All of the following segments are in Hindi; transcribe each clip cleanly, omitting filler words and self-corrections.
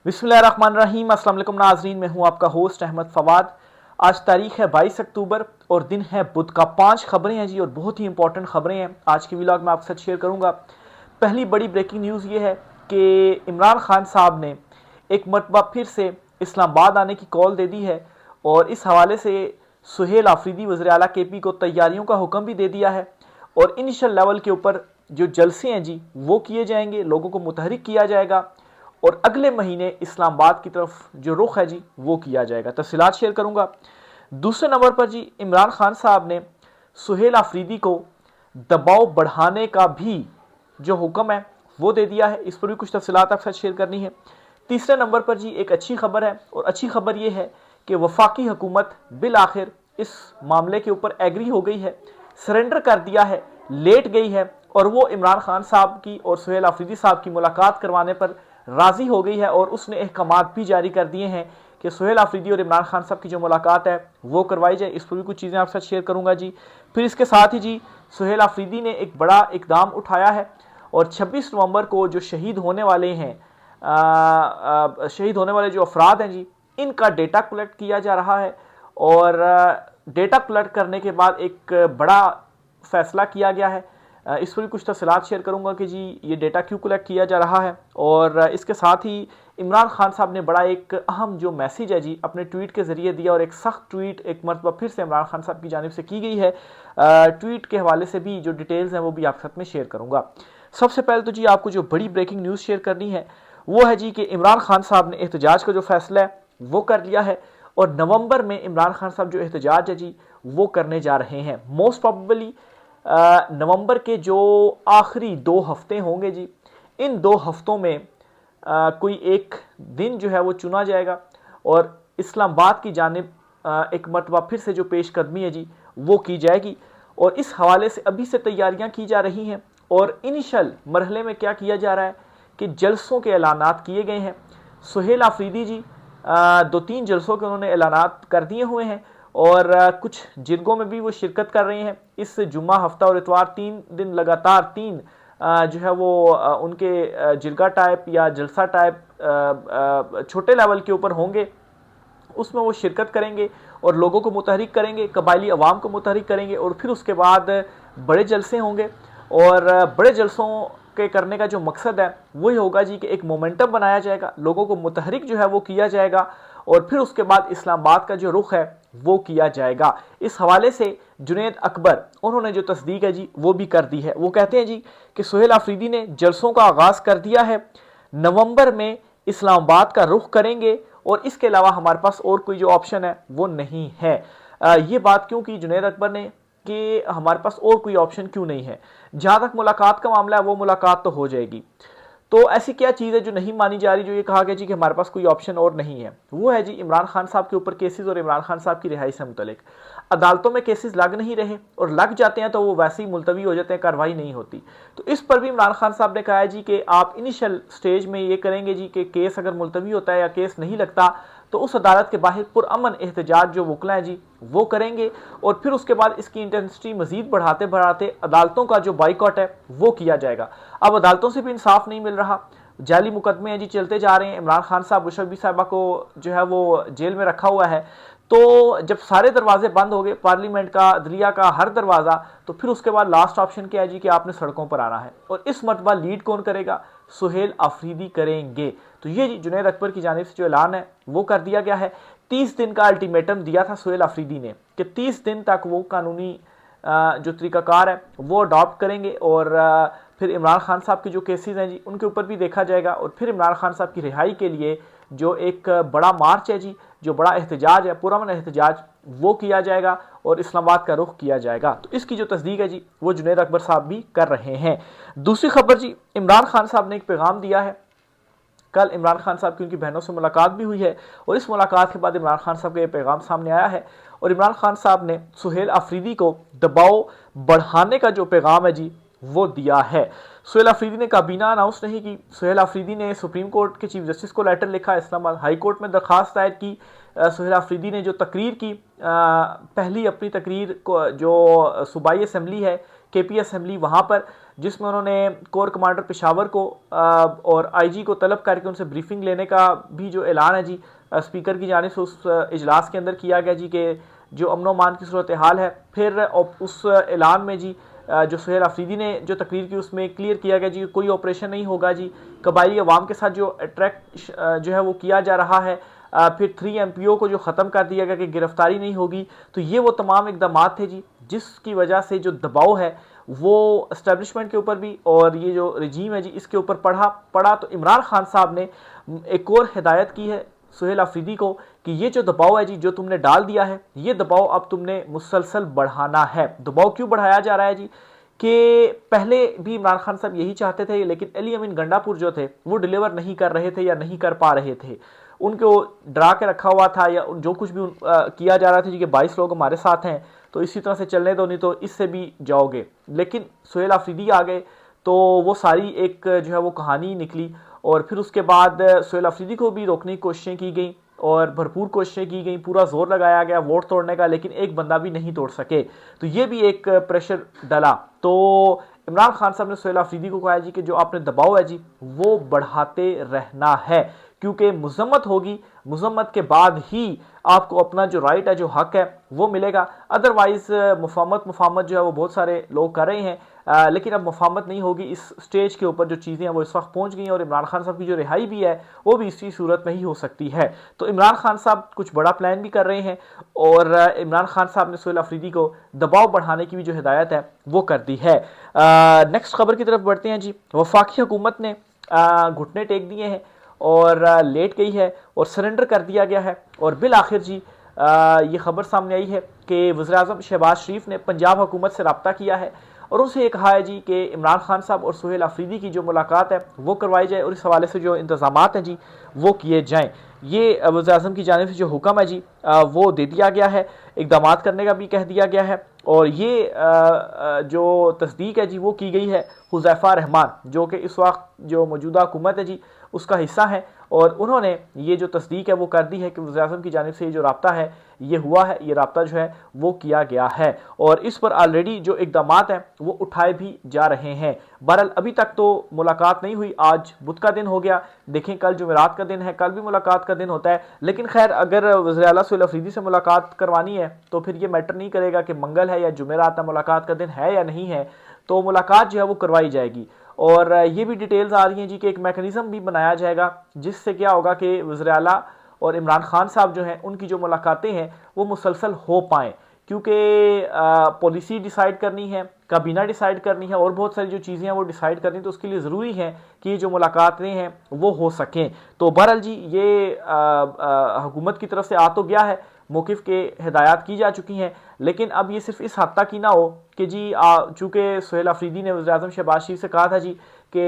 बिस्मिल्लाहिर्रहमानिर्रहीम। अस्सलाम वालेकुम नाज़रीन, मैं हूं आपका होस्ट अहमद फवाद। आज तारीख है 22 अक्टूबर और दिन है बुध का। 5 खबरें हैं जी और बहुत ही इंपॉर्टेंट खबरें हैं आज की व्लॉग में आपके साथ शेयर करूंगा। पहली बड़ी ब्रेकिंग न्यूज़ ये है कि इमरान खान साहब ने एक मरतबा फिर से इस्लामाबाद आने की कॉल दे दी है और इस हवाले से सुहेल आफरीदी वज़ीर आला KP को तैयारियों का हुक्म भी दे दिया है और इनिशियल लेवल के ऊपर जो जलसे हैं जी वो किए जाएंगे, लोगों को मुतहरिक किया जाएगा और अगले महीने इस्लामाबाद की तरफ जो रुख है जी वो किया जाएगा। तफसीलात शेयर करूंगा। दूसरे नंबर पर जी इमरान खान साहब ने सुहेल आफरीदी को दबाव बढ़ाने का भी जो हुक्म है वो दे दिया है। इस पर भी कुछ तफसीलात आपके साथ शेयर करनी है। तीसरे नंबर पर जी एक अच्छी खबर है और अच्छी खबर ये है कि वफाकी हुकूमत बिल आखिर इस मामले के ऊपर एग्री हो गई है, सरेंडर कर दिया है, लेट गई है और वो इमरान खान साहब की और सुहेल आफरीदी साहब की मुलाकात करवाने पर राज़ी हो गई है और उसने अहकामात भी जारी कर दिए हैं कि सुहेल आफरीदी और इमरान खान साहब की जो मुलाकात है वो करवाई जाए। इस पर भी कुछ चीज़ें आपके साथ शेयर करूंगा जी। फिर इसके साथ ही जी सुहेल आफरीदी ने एक बड़ा इकदाम उठाया है और 26 नवंबर को जो शहीद होने वाले हैं, शहीद होने वाले जो अफराद हैं जी, इनका डेटा कलेक्ट किया जा रहा है और डेटा कलेक्ट करने के बाद एक बड़ा फैसला किया गया है। इस पर भी कुछ तफसीलात शेयर करूंगा कि जी ये डेटा क्यों कलेक्ट किया जा रहा है। और इसके साथ ही इमरान खान साहब ने बड़ा एक अहम जो मैसेज है जी अपने ट्वीट के ज़रिए दिया और एक सख्त ट्वीट एक मरतबा फिर से इमरान खान साहब की जानिब से की गई है। ट्वीट के हवाले से भी जो डिटेल्स हैं वो भी आपके साथ में शेयर करूंगा। सबसे पहले तो जी आपको जो बड़ी ब्रेकिंग न्यूज़ शेयर करनी है वो है जी कि इमरान खान साहब ने एहतजाज का जो फैसला है वो कर लिया है और नवंबर में इमरान खान साहब जो एहतजाज है जी वो करने जा रहे हैं। मोस्ट प्रॉबेबली नवंबर के जो आखिरी 2 हफ्ते होंगे जी, इन 2 हफ्तों में कोई एक दिन जो है वो चुना जाएगा और इस्लामाबाद की जानिब एक मरतबा फिर से जो पेशकदमी है जी वो की जाएगी और इस हवाले से अभी से तैयारियां की जा रही हैं। और इनिशियल मरहले में क्या किया जा रहा है कि जलसों के ऐलानात किए गए हैं। सुहेल आफरीदी जी 2-3 जलसों के उन्होंने ऐलानात कर दिए हुए हैं और कुछ जिरगों में भी वो शिरकत कर रहे हैं। इस जुम्मा, हफ्ता और इतवार 3 दिन लगातार 3 जो है वो उनके जिरगा टाइप या जलसा टाइप छोटे लेवल के ऊपर होंगे, उसमें वो शिरकत करेंगे और लोगों को मुतहरिक करेंगे, कबायली अवाम को मुतहरिक करेंगे और फिर उसके बाद बड़े जलसे होंगे। और बड़े जलसों के करने का जो मकसद है वही होगा जी कि एक मोमेंटम बनाया जाएगा, लोगों को मुतहरिक जो है वो किया जाएगा और फिर उसके बाद इस्लामाबाद का जो रुख है वो किया जाएगा। इस हवाले से जुनैद अकबर उन्होंने जो तस्दीक है जी वो भी कर दी है। वो कहते हैं जी कि सुहेल आफरीदी ने जलसों का आगाज़ कर दिया है, नवंबर में इस्लामाबाद का रुख करेंगे और इसके अलावा हमारे पास और कोई जो ऑप्शन है वो नहीं है। ये बात क्यों की जुनैद अकबर ने कि हमारे पास और कोई ऑप्शन क्यों नहीं है। जहां तक मुलाकात का मामला है वो मुलाकात तो हो जाएगी, तो ऐसी क्या चीज़ है जो नहीं मानी जा रही, जो ये कहा गया जी कि हमारे पास कोई ऑप्शन और नहीं है? वो है जी इमरान खान साहब के ऊपर केसेस और इमरान खान साहब की रिहाई से मुतलिक अदालतों में केसेस लग नहीं रहे और लग जाते हैं तो वो वैसे ही मुलतवी हो जाते हैं, कार्रवाई नहीं होती। तो इस पर भी इमरान खान साहब ने कहा है जी कि आप इनिशियल स्टेज में ये करेंगे जी कि केस अगर मुलतवी होता है या केस नहीं लगता तो उस अदालत के बाहर पुरअमन एहतजाज जो वकला है जी वो करेंगे और फिर उसके बाद इसकी इंटेंसिटी मजीद बढ़ाते बढ़ाते अदालतों का जो बाइकआउट है वो किया जाएगा। अब अदालतों से भी इंसाफ नहीं मिल रहा, जाली मुकदमे हैं जी चलते जा रहे हैं। इमरान खान साहब मुशर्रफ साहबा को जो है वो जेल में रखा हुआ है, तो जब सारे दरवाजे बंद हो गए, पार्लियामेंट का, अदलिया का, हर दरवाज़ा, तो फिर उसके बाद लास्ट ऑप्शन क्या है जी कि आपने सड़कों पर आना है और इस मरतबा लीड कौन करेगा? सुहेल आफरीदी करेंगे। तो ये जुनैद अकबर की जानिब से जो ऐलान है वो कर दिया गया है। 30 दिन का अल्टीमेटम दिया था सुहेल आफरीदी ने कि 30 दिन तक वो कानूनी जो तरीकाकार है वो अडॉप्ट करेंगे और फिर इमरान खान साहब के जो केसेस हैं जी उनके ऊपर भी देखा जाएगा और फिर इमरान खान साहब की रिहाई के लिए जो एक बड़ा मार्च है जी, जो बड़ा एहतजाज है, पुरअमन एहतजाज, वो किया जाएगा और इस्लामाबाद का रुख किया जाएगा। तो इसकी जो तस्दीक है जी वो जुनैद अकबर साहब भी कर रहे हैं। दूसरी खबर जी, इमरान खान साहब ने एक पैगाम दिया है। कल इमरान खान साहब की उनकी बहनों से मुलाकात भी हुई है और इस मुलाकात के बाद इमरान खान साहब का ये पैगाम सामने आया है और इमरान खान साहब ने सुहेल आफरीदी को दबाव बढ़ाने का जो पैगाम है जी वो दिया है। सुहेल आफरीदी ने काबीना अनाउंस नहीं की। सुहेल आफरीदी ने सुप्रीम कोर्ट के चीफ जस्टिस को लेटर लिखा, इस्लामाबाद हाई कोर्ट में दरखास्त दायर की। सुहेल आफरीदी ने जो तकरीर की, पहली अपनी तकरीर को जो सूबाई असम्बली है KP असेंबली वहाँ पर, जिसमें उन्होंने कोर कमांडर पेशावर को और IG को तलब करके उनसे ब्रीफिंग लेने का भी जो ऐलान है जी स्पीकर की जानिब से उस इजलास के अंदर किया गया जी कि जो अमन अमान की सूरत हाल है। फिर उस ऐलान में जी जो सुहेल अफरीदी ने जो तकरीर की उसमें क्लियर किया गया जी कोई ऑपरेशन नहीं होगा जी, कबायली अवाम के साथ जो अट्रैक्ट जो है वो किया जा रहा है। फिर 3 MPO को जो ख़त्म कर दिया गया कि गिरफ्तारी नहीं होगी। तो ये वो तमाम इकदाम थे जी जिसकी वजह से जो दबाव है वो इस्टेब्लिशमेंट के ऊपर भी और ये जो रजीम है जी इसके ऊपर पड़ा। तो इमरान खान साहब ने एक और हिदायत की है सुहेल अफरीदी को कि ये जो दबाव है जी जो तुमने डाल दिया है, ये दबाव अब तुमने मुसलसल बढ़ाना है। दबाव क्यों बढ़ाया जा रहा है जी कि पहले भी इमरान खान साहब यही चाहते थे, लेकिन अली अमीन गंडापुर जो थे वो डिलीवर नहीं कर रहे थे या नहीं कर पा रहे थे। उनको डरा के रखा हुआ था या जो कुछ भी किया जा रहा था जी कि 22 लोग हमारे साथ हैं तो इसी तरह से चलने दो, नहीं तो इससे भी जाओगे। लेकिन सुहेल अफरीदी आ गए तो वो सारी एक जो है वो कहानी निकली। और फिर उसके बाद सुहेल अफरीदी को भी रोकने की कोशिशें की गई और भरपूर कोशिशें की गई, पूरा जोर लगाया गया वोट तोड़ने का, लेकिन एक बंदा भी नहीं तोड़ सके। तो ये भी एक प्रेशर डाला। तो इमरान खान साहब ने सुहेल अफरीदी को कहा जी कि जो आपने दबाव है जी वो बढ़ाते रहना है, क्योंकि मुजम्मत होगी, मुजम्मत के बाद ही आपको अपना जो राइट है, जो हक है वो मिलेगा। अदरवाइज मुफाहमत जो है वो बहुत सारे लोग कर रहे हैं, लेकिन अब मुफाहमत नहीं होगी। इस स्टेज के ऊपर जो चीज़ें हैं वो इस वक्त पहुंच गई हैं और इमरान खान साहब की जो रिहाई भी है वो भी इसी सूरत में ही हो सकती है। तो इमरान खान साहब कुछ बड़ा प्लान भी कर रहे हैं और इमरान खान साहब ने सुहेल अफरीदी को दबाव बढ़ाने की भी जो हिदायत है वो कर दी है। नेक्स्ट खबर की तरफ बढ़ते हैं जी। वफाकी हुकूमत ने घुटने टेक दिए हैं और लेट गई है और सरेंडर कर दिया गया है। और बिल आखिर जी ये खबर सामने आई है कि वज़ीर-ए-आज़म शहबाज शरीफ ने पंजाब हुकूमत से रब्ता किया है और उनसे ये कहा है जी कि इमरान खान साहब और सुहेल अफरीदी की जो मुलाकात है वो करवाई जाए और इस हवाले से जो इंतज़ामात हैं जी वो किए जाएँ। ये वज़ीर-ए-आज़म की जानिब से जो हुक्म है जी वो दे दिया गया है, इक़दामात करने का भी कह दिया गया है। और ये जो तस्दीक है जी वो की गई है हुज़ैफ़ा रहमान, जो कि इस वक्त जो मौजूदा हुकूमत है जी उसका हिस्सा है, और उन्होंने ये जो तस्दीक है वो कर दी है कि वज़ीर-ए-आज़म की जानिब से ये जो राब्ता है ये हुआ है, ये राब्ता जो है वो किया गया है और इस पर ऑलरेडी जो इक़दामात हैं वो उठाए भी जा रहे हैं। बहरहाल अभी तक तो मुलाकात नहीं हुई, आज बुध का दिन हो गया, देखें कल जुमेरात का दिन है, कल भी मुलाकात का दिन होता है। लेकिन खैर अगर वज़ीर आला सुहेल अफरीदी से मुलाकात करवानी है तो फिर ये मैटर नहीं करेगा कि मंगल है या जुमेरात है, मुलाकात का दिन है या नहीं है, तो मुलाकात जो है वो करवाई जाएगी। और ये भी डिटेल्स आ रही हैं जी कि एक मैकेनिज़्म भी बनाया जाएगा जिससे क्या होगा कि वज़ीर आला और इमरान खान साहब जो हैं उनकी जो मुलाकातें हैं वो मुसलसल हो पाएँ, क्योंकि पॉलिसी डिसाइड करनी है, काबीना डिसाइड करनी है और बहुत सारी जो चीज़ें हैं वो डिसाइड करनी है, तो उसके लिए ज़रूरी है कि ये जो मुलाकातें हैं वो हो सकें। तो बहरहाल जी ये हुकूमत की तरफ से आ तो गया है, मौक़िफ़ के हिदायत की जा चुकी हैं, लेकिन अब ये सिर्फ इस हद तक ही ना हो कि जी चूँकि सुहेल अफरीदी ने वज़ीर-ए-आज़म शहबाज शरीफ से कहा था जी कि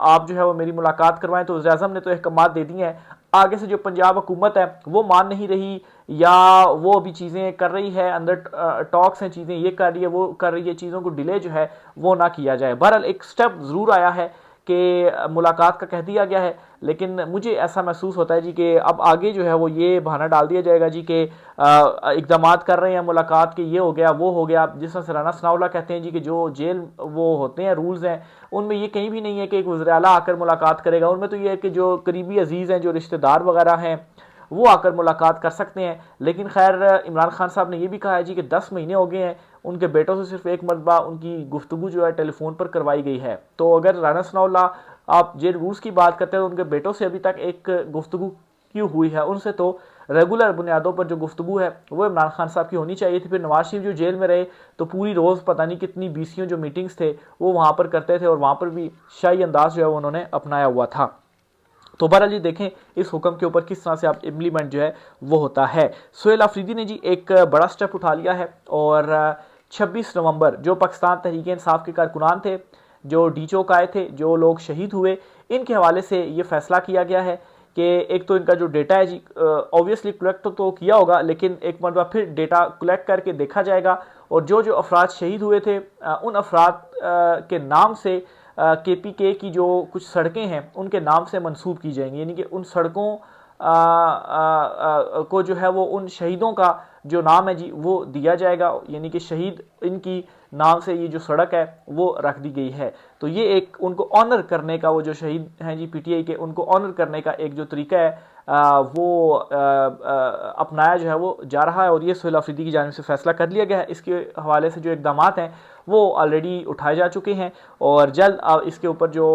आप जो है वो मेरी मुलाकात करवाएं, तो वज़ीर-ए-आज़म ने तो अहकामात दे दिए हैं, आगे से जो पंजाब हुकूमत है वो मान नहीं रही या वो अभी चीज़ें कर रही है, अंदर टॉक्स हैं, चीज़ें ये कर रही है वो कर रही है, चीज़ों को डिले जो है वो ना किया जाए। बहरहाल एक स्टेप ज़रूर आया है कि मुलाकात का कह दिया गया है, लेकिन मुझे ऐसा महसूस होता है जी कि अब आगे जो है वो ये बहाना डाल दिया जाएगा जी कि इक़दामात कर रहे हैं मुलाकात के, ये हो गया वो हो गया। जिस तरह से राना सनाउल्लाह कहते हैं जी कि जो जेल वो होते हैं रूल्स हैं उनमें ये कहीं भी नहीं है कि एक वज़ीर आला आकर मुलाकात करेगा, उनमें तो ये है कि जो करीबी अजीज़ हैं, जो रिश्तेदार वगैरह हैं वो आकर मुलाकात कर सकते हैं। लेकिन खैर इमरान खान साहब ने यह भी कहा है जी कि 10 महीने हो गए हैं, उनके बेटों से सिर्फ एक मरतबा उनकी गुफ्तगू जो है टेलीफोन पर करवाई गई है। तो अगर राना सनाउल्लाह आप जेल रूल्स की बात करते हैं तो उनके बेटों से अभी तक एक गुफ्तगू क्यों हुई है, उनसे तो रेगुलर बुनियादों पर जो गुफ्तगू है वो इमरान खान साहब की होनी चाहिए थी। फिर नवाज शरीफ जो जेल में रहे तो पूरी रोज़ पता नहीं कितनी बीसियों जो मीटिंग्स थे वो वहाँ पर करते थे और वहाँ पर भी शाही अंदाज जो है उन्होंने अपनाया हुआ था। तो बहरहाल जी देखें इस हुक्म के ऊपर किस तरह से आप इम्प्लीमेंट जो है वो होता है। सुहेल अफरीदी ने जी एक बड़ा स्टेप उठा लिया है और 26 नवंबर जो पाकिस्तान तहरीक इंसाफ के कारकुनान थे, जो डी चौक आए थे, जो लोग शहीद हुए, इनके हवाले से ये फैसला किया गया है कि एक तो इनका जो डेटा है जी ऑब्वियसली कलेक्ट तो किया होगा, लेकिन एक मरतबा फिर डेटा कलेक्ट करके देखा जाएगा और जो जो अफराद शहीद हुए थे उन अफराद के नाम से KPK की जो कुछ सड़कें हैं उनके नाम से मंसूब की जाएंगी, यानी कि उन सड़कों को जो है वो उन शहीदों का जो नाम है जी वो दिया जाएगा, यानी कि शहीद इनकी नाम से ये जो सड़क है वो रख दी गई है। तो ये एक उनको ऑनर करने का, वो जो शहीद हैं जी पीटीआई के, उनको ऑनर करने का एक जो तरीका है वो अपनाया जो है वो जा रहा है, और ये सुहेल अफरीदी की जानिब से फैसला कर लिया गया है। इसके हवाले से जो इकदाम हैं वो ऑलरेडी उठाए जा चुके हैं, और जल्द इसके ऊपर जो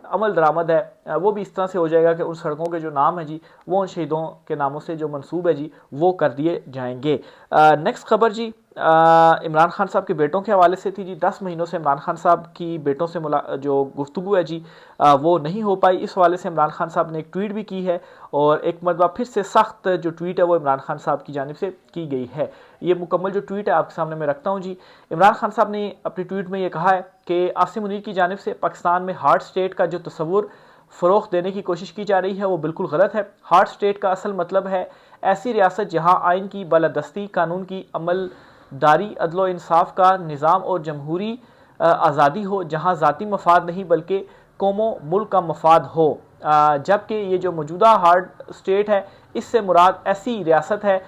अमल दरामद है वो भी इस तरह से हो जाएगा कि उन सड़कों के जो नाम है जी वो उन शहीदों के नामों से जो मंसूब है जी वो कर दिए जाएंगे। नेक्स्ट खबर जी इमरान खान साहब के बेटों के हवाले से थी जी। 10 महीनों से इमरान खान साहब की बेटों से जो गुफ्तगू है जी वो नहीं हो पाई। इस हवाले से इमरान खान साहब ने एक ट्वीट भी की है, और एक मरतबा फिर से सख्त जो ट्वीट है वो इमरान खान साहब की जानिब से की गई है। ये मुकम्मल जो ट्वीट है आपके सामने मैं रखता हूँ जी। इमरान खान साहब ने अपनी ट्वीट में ये कहा है कि आसिम मुनीर की जानिब से पाकिस्तान में हार्ड स्टेट का जो तस्वुर फ़रोग़ देने की कोशिश की जा रही है वो बिल्कुल गलत है। हार्ड स्टेट का असल मतलब है ऐसी रियासत जहाँ आइन की बालादस्ती, कानून की अमलदारी, अदलो इंसाफ का निज़ाम और जमहूरी आज़ादी हो, जहाँ ज़ाती मफाद नहीं बल्कि कौमों मुल्क का मफाद हो। जबकि ये जो मौजूदा हार्ड स्टेट है इससे मुराद ऐसी रियासत है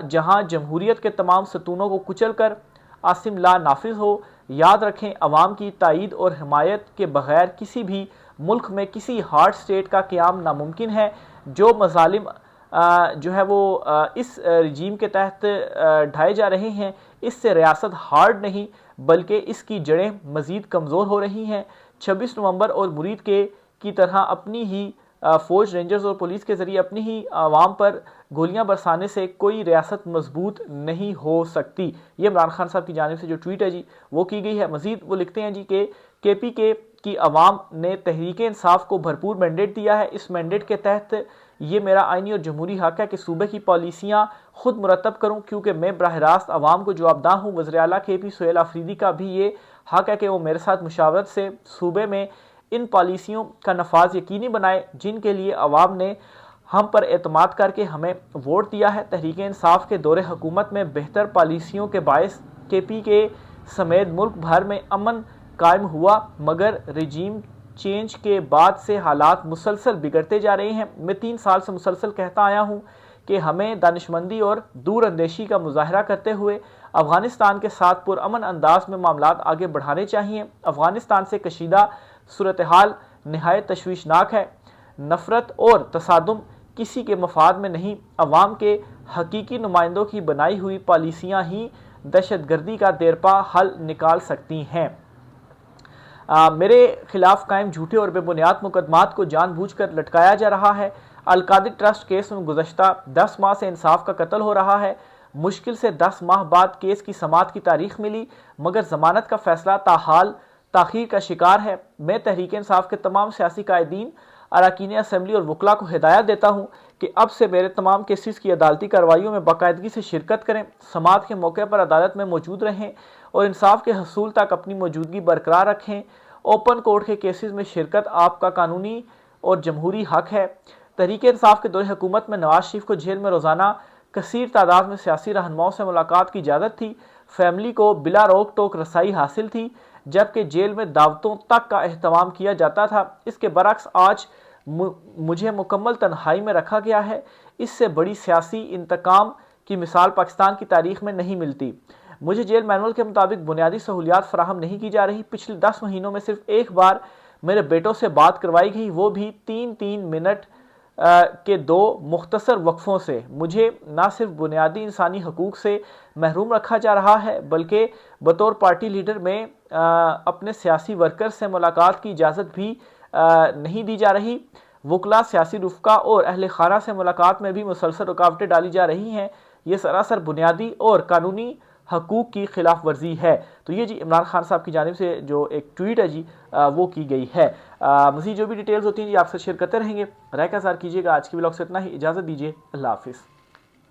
जहाँ जमहूरियत के तमाम सतूनों को कुचल कर आसिम ला नाफिज हो। याद रखें, अवाम की तायीद और हिमायत के बगैर किसी भी मुल्क में किसी हार्ड स्टेट का क़याम नामुमकिन है। जो मज़ालिम जो है वो इस रजीम के तहत ढाए जा रहे हैं, इससे रियासत हार्ड नहीं बल्कि इसकी जड़ें मज़ीद कमज़ोर हो रही हैं। 26 नवंबर और मुरीद के की तरह अपनी ही फ़ौज, रेंजर्स और पुलिस के ज़रिए अपनी ही आवाम पर गोलियां बरसाने से कोई रियासत मजबूत नहीं हो सकती। ये इमरान खान साहब की जानिब से जो ट्वीट है जी वो की गई है। मज़ीद वो लिखते हैं जी कि KPK की आवाम ने तहरीक इंसाफ को भरपूर मैंडेट दिया है। इस मैंडेट के तहत ये मेरा आइनी और जमहूरी हक है कि सूबे की पॉलिसियाँ खुद मुरतब करूँ, क्योंकि मैं बराह रास्त आवाम को जवाबदाह हूँ। वज़ीर आला KP सुहेल अफरीदी का भी ये हक है कि वो मेरे साथ मुशावरत से सूबे में इन पॉलिसियों का नफाज यकीनी बनाए जिनके लिए आवाम ने हम पर एतमाद करके हमें वोट दिया है। तहरीक इंसाफ के दौरे हुकूमत में बेहतर पॉलिसियों के बायस KPK समेत मुल्क भर में अमन कायम हुआ, मगर रजीम चेंज के बाद से हालात मुसलसल बिगड़ते जा रहे हैं। मैं 3 साल से मुसलसल कहता आया हूँ कि हमें दानिशमंदी और दूरअंदेशी का मुजाहरा करते हुए अफगानिस्तान के साथ पुरअमन अंदाज में मामलात आगे बढ़ाने चाहिए। अफगानिस्तान से कशीदा सूरत हाल नहायत तशवीशनाक है। नफरत और तसादुम किसी के मफाद में नहीं। अवाम के हकीकी नुमाइंदों की बनाई हुई पॉलिसियाँ ही दहशतगर्दी का देरपा हल निकाल सकती हैं। मेरे खिलाफ कायम झूठे और बेबुनियाद मुकदमात को जानबूझकर लटकाया जा रहा है। अलकादिर ट्रस्ट केस में गुज़श्ता 10 माह से इंसाफ का कत्ल हो रहा है। मुश्किल से 10 माह बाद केस की समाअत की तारीख मिली, मगर जमानत का फैसला ताहाल ताख़ीर का शिकार है। मैं तहरीक इंसाफ के तमाम सियासी कायदीन, अरकान असम्बली और वकला को हिदायत देता हूँ कि अब से मेरे तमाम केसेस की अदालती कार्रवाइयों में बाकायदगी से शिरकत करें, समाअत के मौके पर अदालत में मौजूद रहें और इंसाफ के हसूल तक अपनी मौजूदगी बरकरार रखें। ओपन कोर्ट के केसेस में शिरकत आपका कानूनी और जमहूरी हक है। तहरीक इंसाफ के दौरे हुकूमत में नवाज शरीफ को जेल में रोज़ाना कसीर तादाद में सियासी रहनुमाओं से मुलाकात की इजाज़त थी। फैमिली को बिला रोक टोक रसाई हासिल थी, जबकि जेल में दावतों तक का एहतमाम किया जाता था। इसके बरक्स आज मुझे मुकम्मल तन्हाई में रखा गया है। इससे बड़ी सियासी इंतकाम की मिसाल पाकिस्तान की तारीख में नहीं मिलती। मुझे जेल मैनुअल के मुताबिक बुनियादी सहूलियात फराहम नहीं की जा रही। पिछले 10 महीनों में सिर्फ एक बार मेरे बेटों से बात करवाई गई, वो भी 3-3 मिनट के 2 मुख्तसर वक्फों से। मुझे न सिर्फ बुनियादी इंसानी हकूक़ से महरूम रखा जा रहा है, बल्कि बतौर पार्टी लीडर में अपने सियासी वर्कर से मुलाकात की इजाज़त भी नहीं दी जा रही। वकला, सियासी रुफ़का और अहल खाना से मुलाकात में भी मुसलसल रुकावटें डाली जा रही हैं। ये सरासर बुनियादी और कानूनी हकूक़ की खिलाफ वर्जी है। तो ये जी इमरान खान साहब की जानिब से जो एक ट्वीट है जी वो की गई है। मज़ीद जो भी डिटेल्स होती हैं जी आपसे शेयर करते रहेंगे। राय का इज़हार कीजिएगा। आज की व्लॉग से इतना ही, इजाज़त दीजिए। अल्लाह हाफ़िज़।